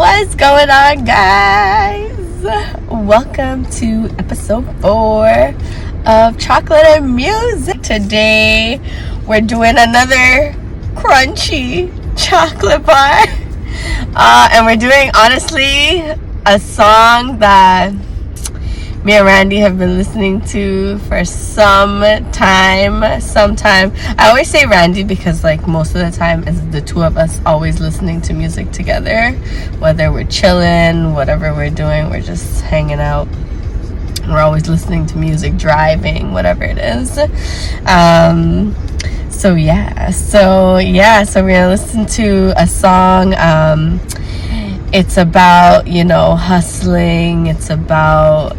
What's going on, guys? Welcome to episode 4 of Chocolate and Music. Today we're doing another crunchy chocolate bar, and we're doing, honestly, a song that me and Randy have been listening to for some time. I always say Randy because like most of the time it's the two of us always listening to music together, whether we're chilling, whatever we're doing, we're just hanging out, we're always listening to music, driving, whatever it is. So we're gonna listen to a song. It's about, hustling. It's about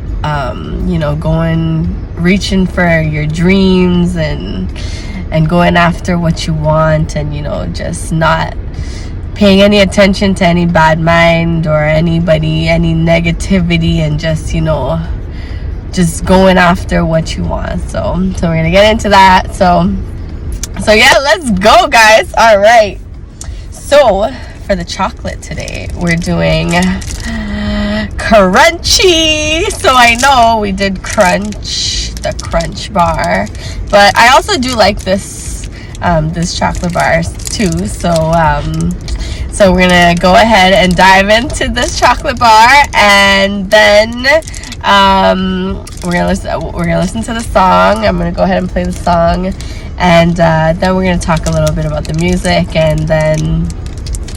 reaching for your dreams and going after what you want, and just not paying any attention to any bad mind or anybody, any negativity, and just going after what you want. So we're gonna get into that. So yeah, let's go, guys. All right, so for the chocolate today we're doing crunchy. So I know we did the crunch bar, but I also do like this chocolate bars too. So we're gonna go ahead and dive into this chocolate bar, and then we're gonna listen to the song. I'm gonna go ahead and play the song, and then we're gonna talk a little bit about the music, and then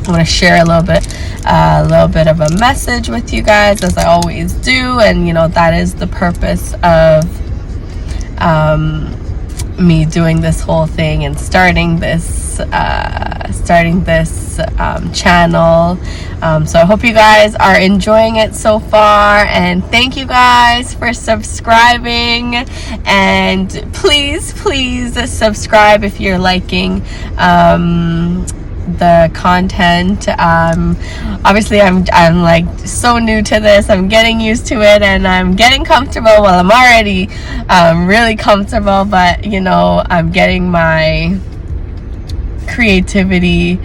I want to share a little bit of a message with you guys, as I always do. And that is the purpose of me doing this whole thing and starting this channel. So I hope you guys are enjoying it so far, and thank you guys for subscribing. And please subscribe if you're liking the content. Obviously I'm like so new to this. I'm getting used to it, and I'm getting comfortable. Well, I'm already really comfortable, but I'm getting my creativity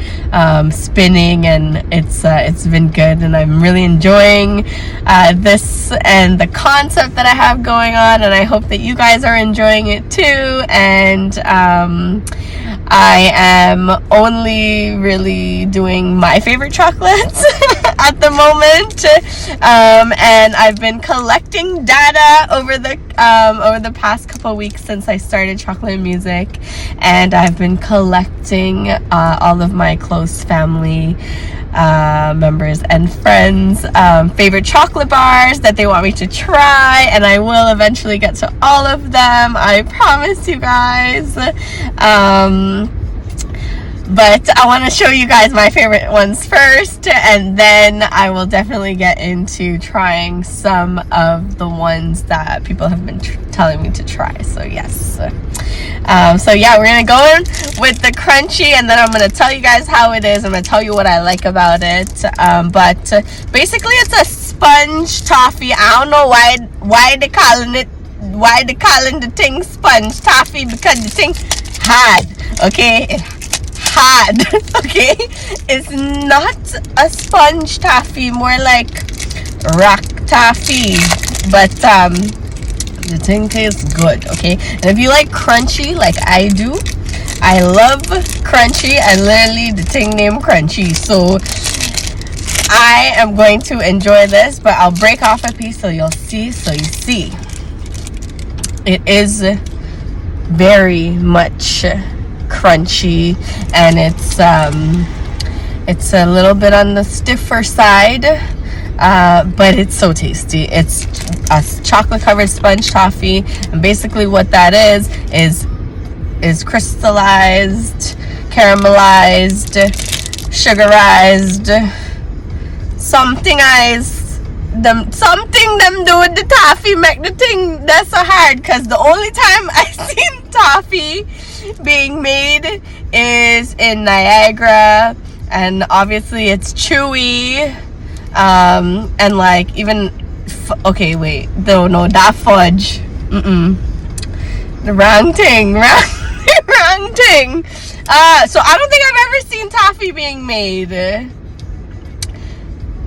spinning, and it's been good, and I'm really enjoying this and the concept that I have going on, and I hope that you guys are enjoying it too. And I am only really doing my favorite chocolates at the moment, and I've been collecting data over the past couple weeks since I started Chocolate and Music, and I've been collecting all of my close family members and friends favorite chocolate bars that they want me to try, and I will eventually get to all of them, I promise you guys. But I want to show you guys my favorite ones first, and then I will definitely get into trying some of the ones that people have been telling me to try. So yes. So yeah, we're going to go in with the crunchy, and then I'm going to tell you guys how it is. I'm going to tell you what I like about it. But basically it's a sponge toffee. I don't know why they calling the thing sponge toffee, because the thing hard, okay? Hard, okay? It's not a sponge toffee, more like rock toffee, but the thing tastes good, okay? And if you like crunchy like I do, I love crunchy, and literally the thing named crunchy. So I am going to enjoy this, but I'll break off a piece so you'll see. So you see, it is very much crunchy, and it's a little bit on the stiffer side, but it's so tasty. It's a chocolate covered sponge toffee, and basically what that is crystallized, caramelized, sugarized, something them do with the toffee make the thing that's so hard, because the only time I seen toffee being made is in Niagara, and obviously it's chewy, and like even okay, wait, no, that fudge, the wrong thing. So I don't think I've ever seen toffee being made.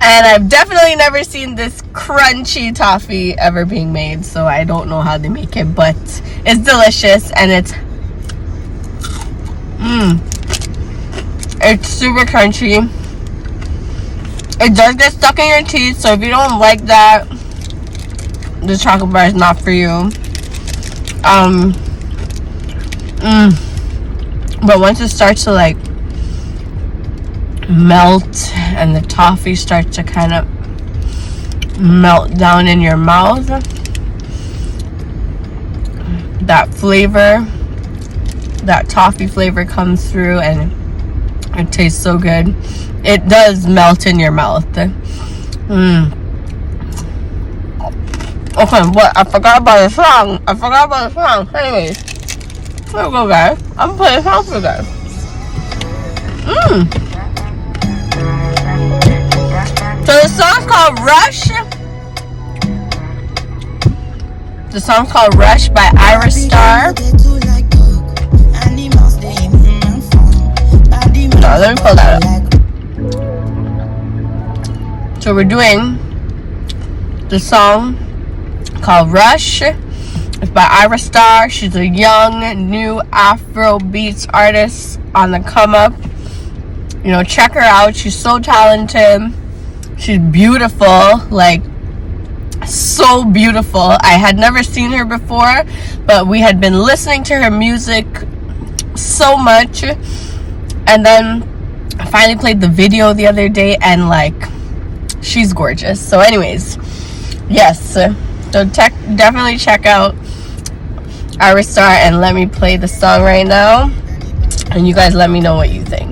And I've definitely never seen this crunchy toffee ever being made, so I don't know how they make it, but it's delicious and it's super crunchy. It does get stuck in your teeth, so if you don't like that, the chocolate bar is not for you. But once it starts to like melt and the toffee starts to kind of melt down in your mouth, that flavor, that toffee flavor comes through and it tastes so good. It does melt in your mouth. Okay, what? I forgot about the song. Anyways, here we go, guys. I'm playing a song for you guys. So the song's called Rush. The song's called Rush by Ira Star. No, let me pull that up. So we're doing the song called Rush. It's by Ira Star. She's a young, new Afro beats artist on the come up. You know, check her out. She's so talented. She's beautiful, like so beautiful. I had never seen her before, but we had been listening to her music so much, and then I finally played the video the other day, and like, she's gorgeous. So anyways, yes, so definitely check out Ira Star, and let me play the song right now, and you guys let me know what you think.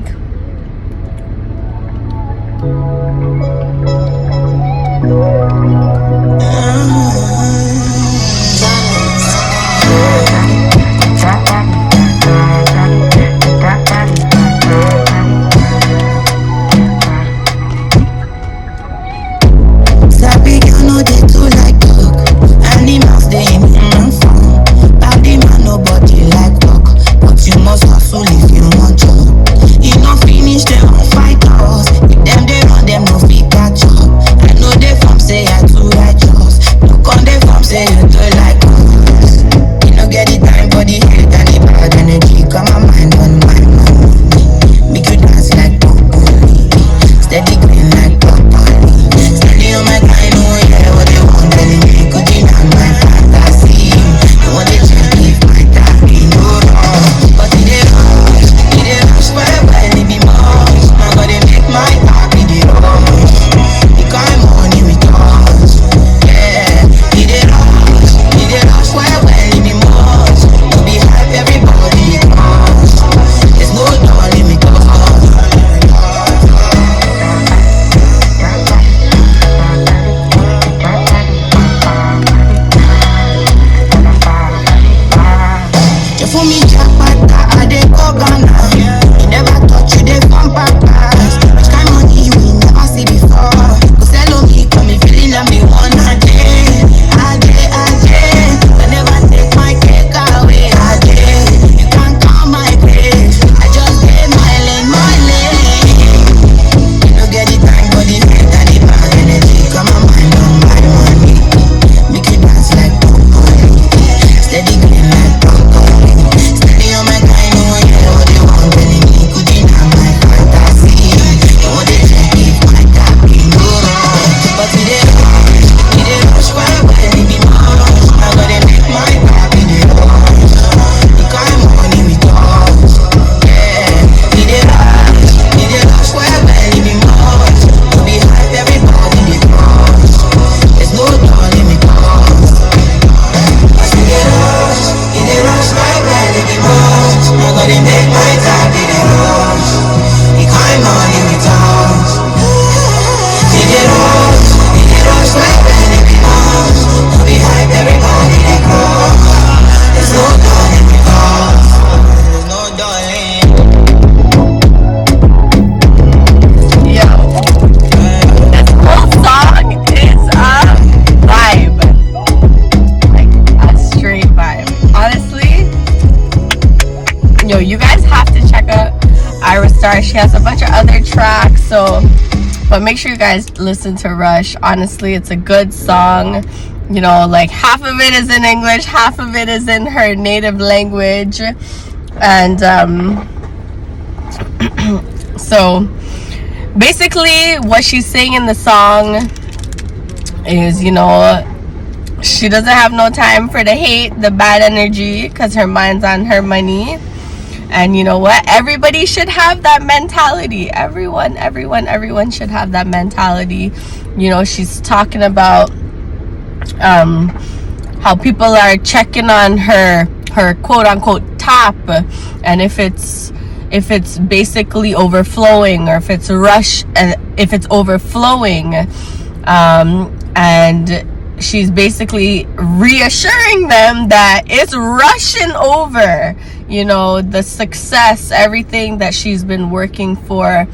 She has a bunch of other tracks, so But make sure you guys listen to Rush. Honestly, it's a good song. You know, like half of it is in English, half of it is in her native language. And so basically what she's saying in the song is, you know, she doesn't have no time for the hate, the bad energy, because her mind's on her money. And you know what? Everybody should have that mentality. Everyone should have that mentality. You know, she's talking about how people are checking on her quote unquote top, and if it's basically overflowing, or if it's rush, and if it's overflowing, and she's basically reassuring them that it's rushing over. You know, the success, everything that she's been working for,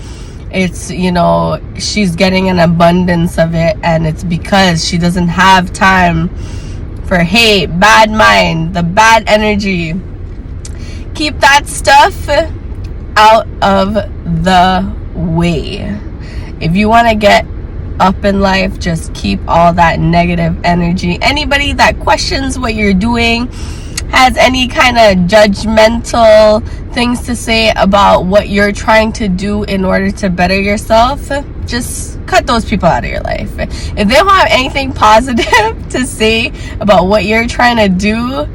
it's, you know, she's getting an abundance of it, and it's because she doesn't have time for hate, bad mind, the bad energy. Keep that stuff out of the way. If you want to get up in life, just keep all that negative energy. Anybody that questions what you're doing, has any kind of judgmental things to say about what you're trying to do in order to better yourself, just cut those people out of your life. If they don't have anything positive to say about what you're trying to do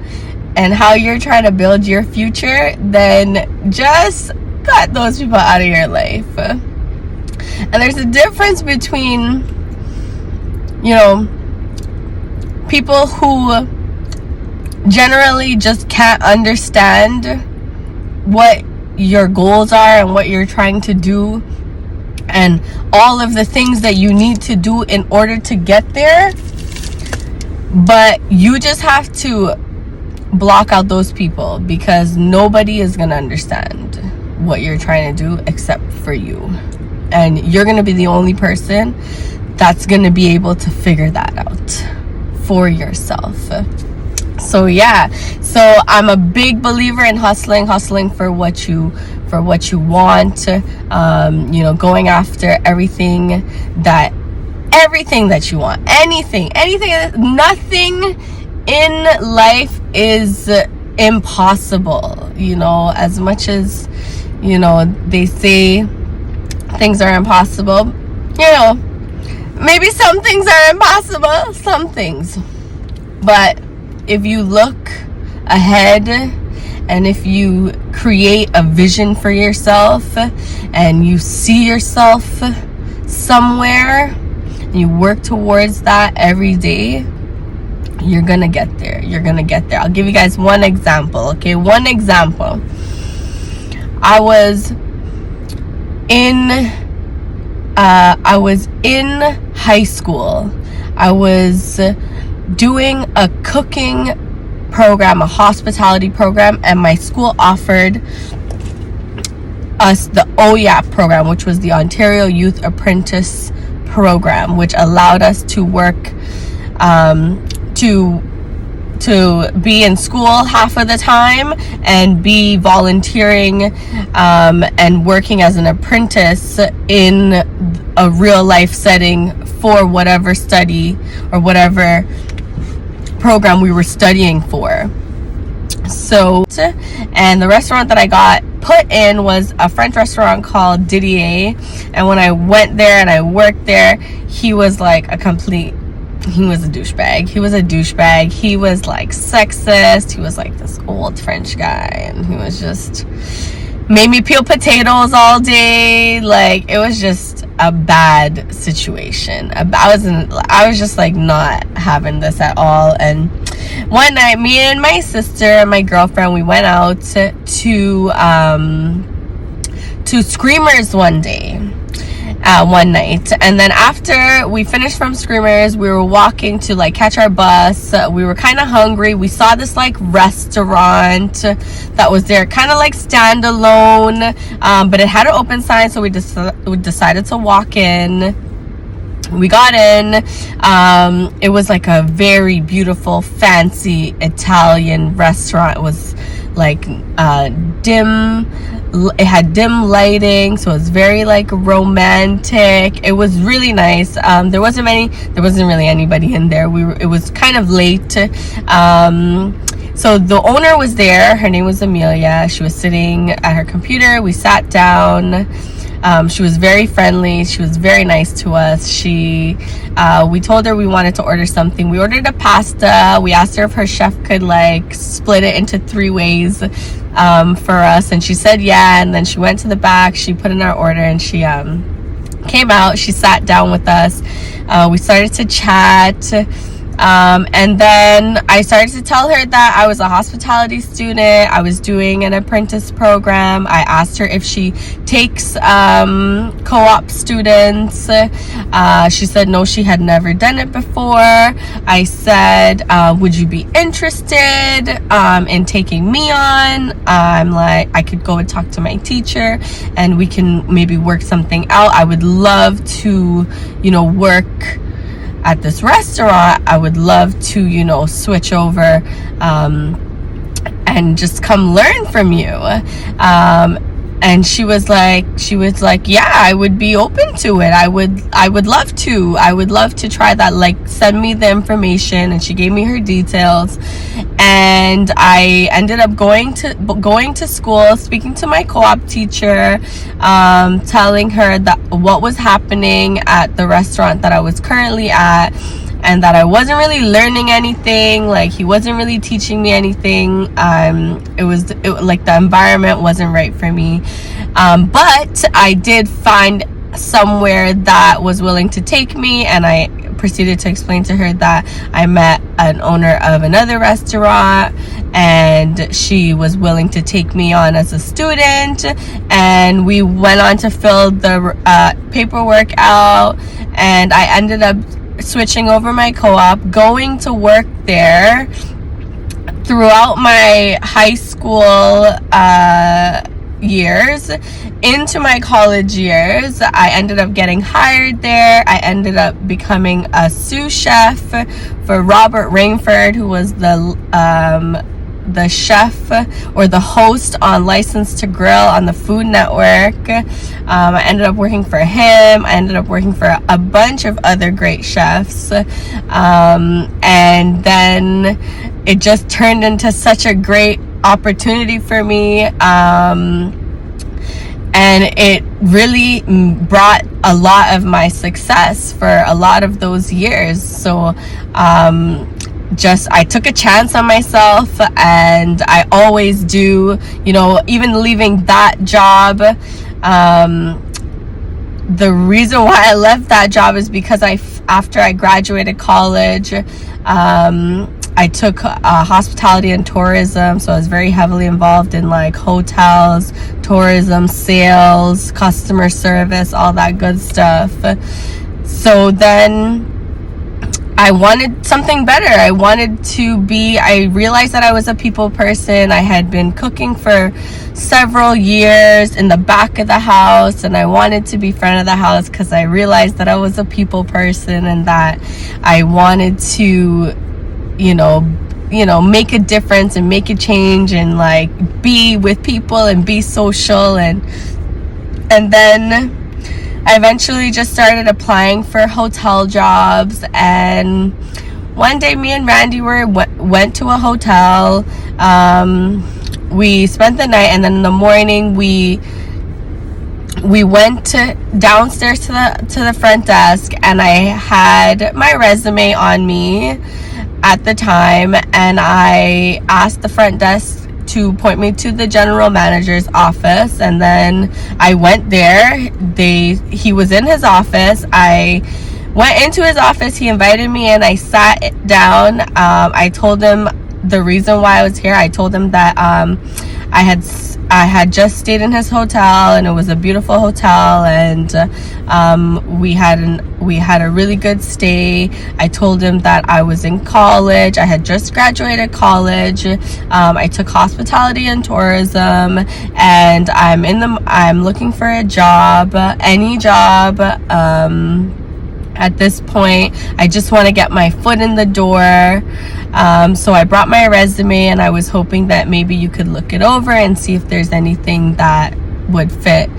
and how you're trying to build your future, then just cut those people out of your life. And there's a difference between, you know, people who generally just can't understand what your goals are and what you're trying to do and all of the things that you need to do in order to get there, but you just have to block out those people, because nobody is going to understand what you're trying to do except for you, and you're going to be the only person that's going to be able to figure that out for yourself. So yeah, so I'm a big believer in hustling for what you want, you know, going after everything that you want, anything, nothing in life is impossible. You know, as much as, you know, they say things are impossible, you know, maybe some things are impossible, some things, but if you look ahead and if you create a vision for yourself and you see yourself somewhere and you work towards that every day, you're gonna get there. I'll give you guys one example. Okay, one example. I was in high school. I was doing a cooking program, a hospitality program, and my school offered us the OYAP program, which was the Ontario Youth Apprentice Program, which allowed us to work, to be in school half of the time and be volunteering and working as an apprentice in a real life setting for whatever study or whatever program we were studying for. So, and the restaurant that I got put in was a French restaurant called Didier, and when I went there and I worked there, he was like a douchebag. He was like sexist. He was like this old French guy, and he was just made me peel potatoes all day. Like, it was just a bad situation. I was just like not having this at all. And one night, me and my sister and my girlfriend, we went out to Screamers one night, and then after we finished from Screamers, we were walking to like catch our bus. We were kind of hungry. We saw this like restaurant that was there, kind of like standalone, but it had an open sign, so we decided to walk in. We got in. It was like a very beautiful, fancy Italian restaurant. It was like dim. It had dim lighting, so it's very like romantic. It was really nice. There wasn't really anybody in there. It was kind of late. So the owner was there. Her name was Amelia. She was sitting at her computer. We sat down. She was very friendly. She was very nice to us. We told her we wanted to order something. We ordered a pasta. We asked her if her chef could like split it into 3 ways for us, and she said yeah. And then she went to the back. She put in our order, and she came out. She sat down with us. We started to chat. And then I started to tell her that I was a hospitality student. I was doing an apprentice program. I asked her if she takes co-op students. She said no, she had never done it before. I said, would you be interested in taking me on? I'm like, I could go and talk to my teacher and we can maybe work something out. I would love to, work at this restaurant. I would love to, switch over and just come learn from you. And she was like, yeah, I would be open to it. I would love to try that. Like, send me the information. And she gave me her details. And I ended up going to school, speaking to my co-op teacher, telling her that what was happening at the restaurant that I was currently at, and that I wasn't really learning anything. Like, he wasn't really teaching me anything. Like the environment wasn't right for me. But I did find somewhere that was willing to take me, and I proceeded to explain to her that I met an owner of another restaurant and she was willing to take me on as a student, and we went on to fill the paperwork out, and I ended up switching over my co-op, going to work there. Throughout my high school years into my college years, I ended up getting hired there. I ended up becoming a sous chef for Robert Rainford, who was the chef or the host on License to Grill on the Food Network. I ended up working for him. I ended up working for a bunch of other great chefs. And then it just turned into such a great opportunity for me. And it really brought a lot of my success for a lot of those years. So I took a chance on myself, and I always do, even leaving that job. The reason why I left that job is because after I graduated college, I took hospitality and tourism, so I was very heavily involved in like hotels, tourism, sales, customer service, all that good stuff. So then I wanted something better. I realized that I was a people person. I had been cooking for several years in the back of the house, and I wanted to be front of the house because I realized that I was a people person and that I wanted to make a difference and make a change and like be with people and be social, and then I eventually just started applying for hotel jobs. And one day me and Randy went to a hotel. We spent the night, and then in the morning we went downstairs to the front desk, and I had my resume on me at the time, and I asked the front desk to point me to the general manager's office, and then I went there. He was in his office. I went into his office. He invited me in. I sat down. I told him the reason why I was here. I told him that I had just stayed in his hotel, and it was a beautiful hotel, and we had a really good stay. I told him that I was in college. I had just graduated college. I took hospitality and tourism, and I'm looking for a job, any job. At this point, I just want to get my foot in the door. So I brought my resume, and I was hoping that maybe you could look it over and see if there's anything that would fit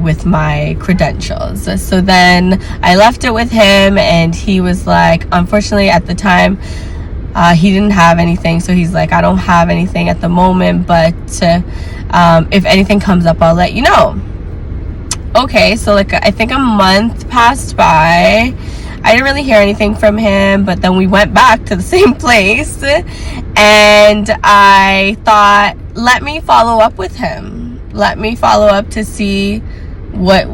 with my credentials. So then I left it with him, and he was like, unfortunately at the time, he didn't have anything. So he's like, I don't have anything at the moment, but if anything comes up, I'll let you know. Okay, so like I think a month passed by. I didn't really hear anything from him, but then we went back to the same place, and I thought, let me follow up with him. Let me follow up to see what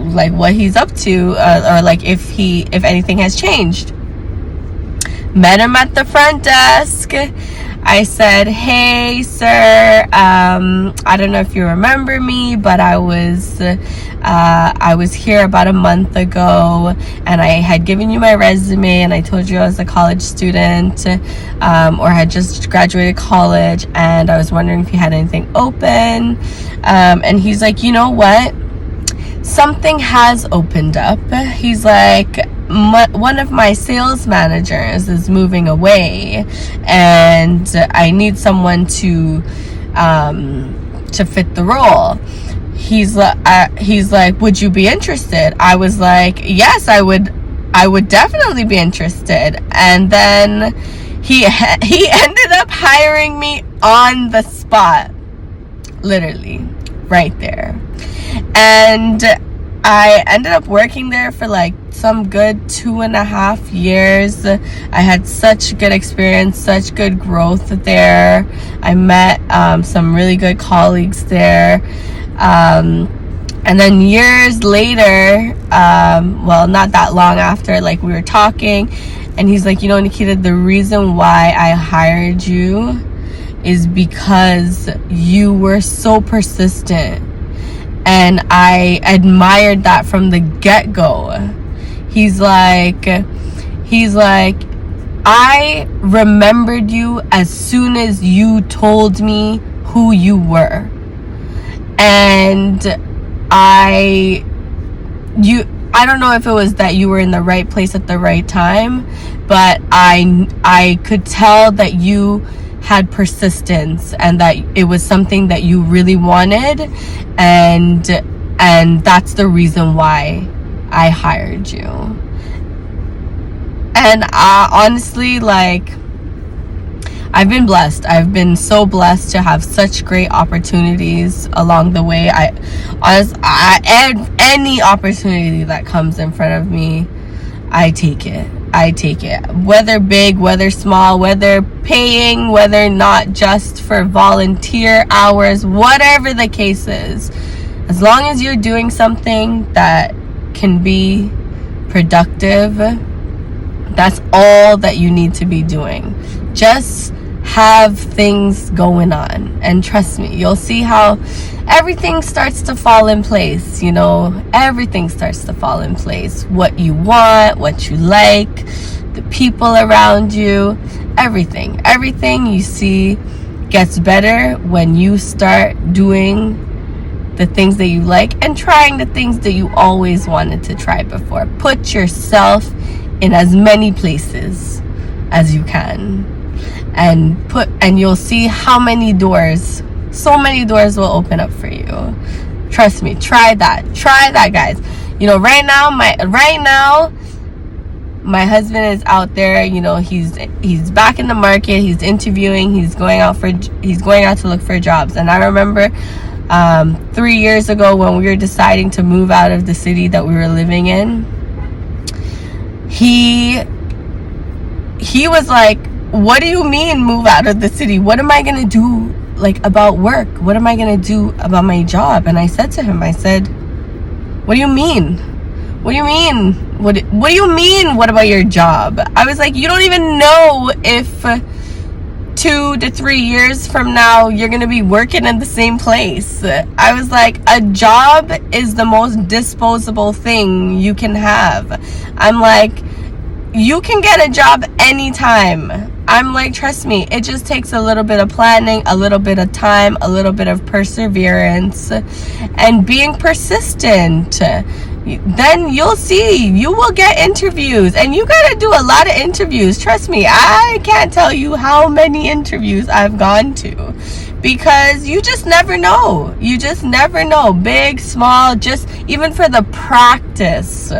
he's up to, or like if anything has changed. Met him at the front desk. I said, hey sir, I don't know if you remember me, but I was here about a month ago, and I had given you my resume, and I told you I was a college student, or had just graduated college, and I was wondering if you had anything open. And he's like, you know what? Something has opened up. He's like, one of my sales managers is moving away, and I need someone to fit the role. He's like, would you be interested? I was like, yes, I would definitely be interested. And then he ended up hiring me on the spot, literally right there. And I ended up working there for like some good 2.5 years. I had such good experience, such good growth there. I met some really good colleagues there. And then years later, well, not that long after, like we were talking, and he's like, you know, Nikita, the reason why I hired you is because you were so persistent. And I admired that from the get-go. He's like, I remembered you as soon as you told me who you were. And I don't know if it was that you were in the right place at the right time, but I could tell that you had persistence, and that it was something that you really wanted, and that's the reason why I hired you. And honestly, like, I've been blessed. I've been so blessed to have such great opportunities along the way. Any opportunity that comes in front of me, I take it. Whether big, whether small, whether paying, whether not, just for volunteer hours, whatever the case is. As long as you're doing something that can be productive, that's all that you need to be doing. Just have things going on, and trust me, you'll see how everything starts to fall in place. You know, everything starts to fall in place. What you want, what you like, the people around you, everything you see gets better when you start doing the things that you like and trying the things that you always wanted to try before. Put yourself in as many places as you can, and you'll see how many doors, so many doors will open up for you. Trust me, try that guys. You know, right now my husband is out there, you know, he's back in the market, he's interviewing, he's going out to look for jobs. And I remember 3 years ago when we were deciding to move out of the city that we were living in, he was like, what do you mean move out of the city? What am I gonna do, like, about work? What am I gonna do about my job? And I said to him, what do you mean? What do you mean? What do you mean, what about your job? I was like, you don't even know if 2 to 3 years from now you're gonna be working in the same place. I was like, a job is the most disposable thing you can have. I'm like, you can get a job anytime. I'm like, trust me, it just takes a little bit of planning, a little bit of time, a little bit of perseverance, and being persistent. Then you'll see, you will get interviews, and you gotta do a lot of interviews. Trust me, I can't tell you how many interviews I've gone to, because you just never know. You just never know. Big, small, just even for the practice.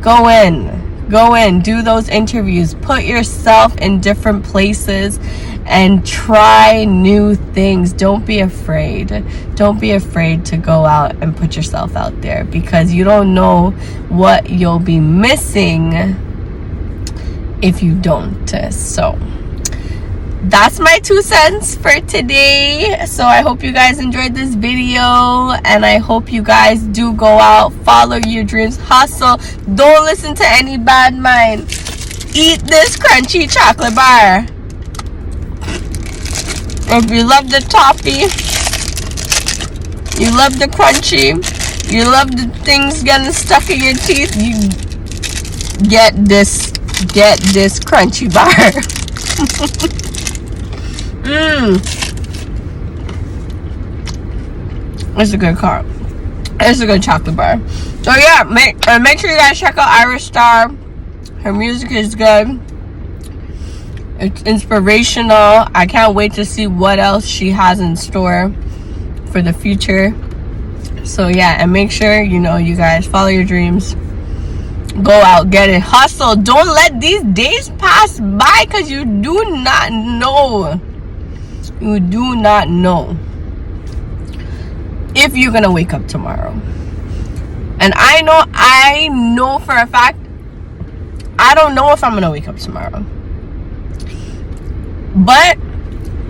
Go in, do those interviews, put yourself in different places and try new things. Don't be afraid to go out and put yourself out there, because you don't know what you'll be missing if you don't. So that's my 2 cents for today. So I hope you guys enjoyed this video, and I hope you guys do go out, follow your dreams, hustle. Don't listen to any bad mind. Eat this crunchy chocolate bar. If you love the toffee, you love the crunchy, you love the things getting stuck in your teeth, you get this crunchy bar. It's a good car. It's a good chocolate bar. So yeah, make sure you guys check out Irish Star. Her music is good. It's inspirational. I can't wait to see what else she has in store for the future. So yeah, and make sure, you know, you guys follow your dreams. Go out, get it, hustle. Don't let these days pass by, because you do not know. You do not know if you're gonna wake up tomorrow. And I know for a fact, I don't know if I'm gonna wake up tomorrow. But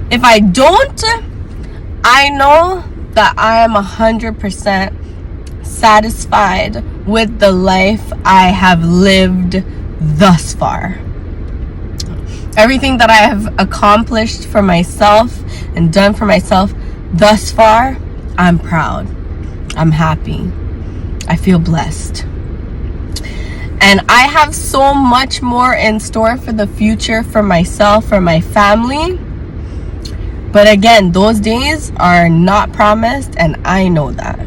if I don't, I know that I am 100% satisfied with the life I have lived thus far. Everything that I have accomplished for myself and done for myself thus far, I'm proud. I'm happy. I feel blessed. And I have so much more in store for the future, for myself, for my family. But again, those days are not promised, and I know that.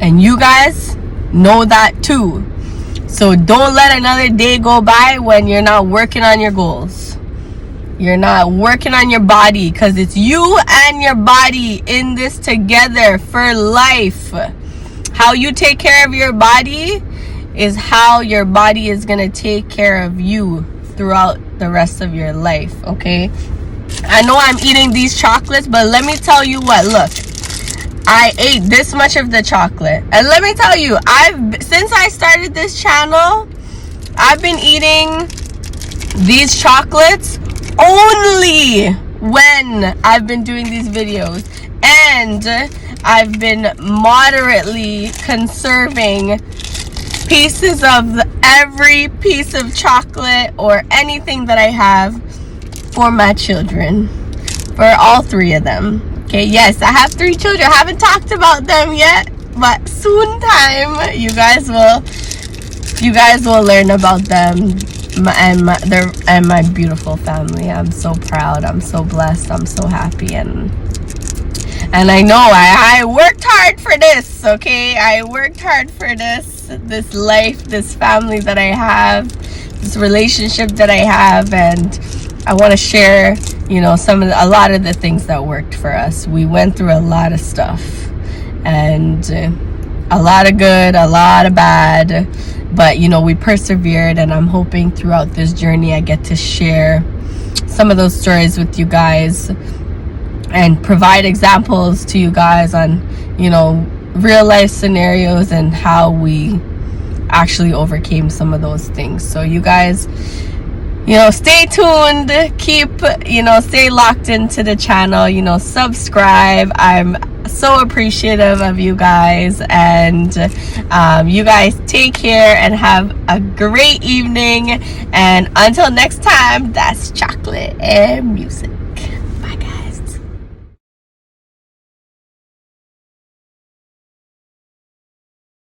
And you guys know that too. So don't let another day go by when you're not working on your goals. You're not working on your body, because it's you and your body in this together for life. How you take care of your body is how your body is going to take care of you throughout the rest of your life, okay? I know I'm eating these chocolates, but let me tell you what, look. I ate this much of the chocolate. And let me tell you, since I started this channel, I've been eating these chocolates only when I've been doing these videos. And I've been moderately conserving pieces of every piece of chocolate or anything that I have for my children, for all 3 of them. Okay, yes, I have 3 children. I haven't talked about them yet, but soon time you guys will learn about them and my beautiful family. I'm so proud. I'm so blessed. I'm so happy, and I know I worked hard for this. Okay, I worked hard for this life, this family that I have, this relationship that I have, and I want to share, you know, a lot of the things that worked for us. We went through a lot of stuff, and a lot of good, a lot of bad, but you know, we persevered, and I'm hoping throughout this journey I get to share some of those stories with you guys and provide examples to you guys on, you know, real life scenarios and how we actually overcame some of those things. So you guys, you know, stay tuned, stay locked into the channel, you know, subscribe. I'm so appreciative of you guys, and you guys take care and have a great evening, and until next time, that's chocolate and music.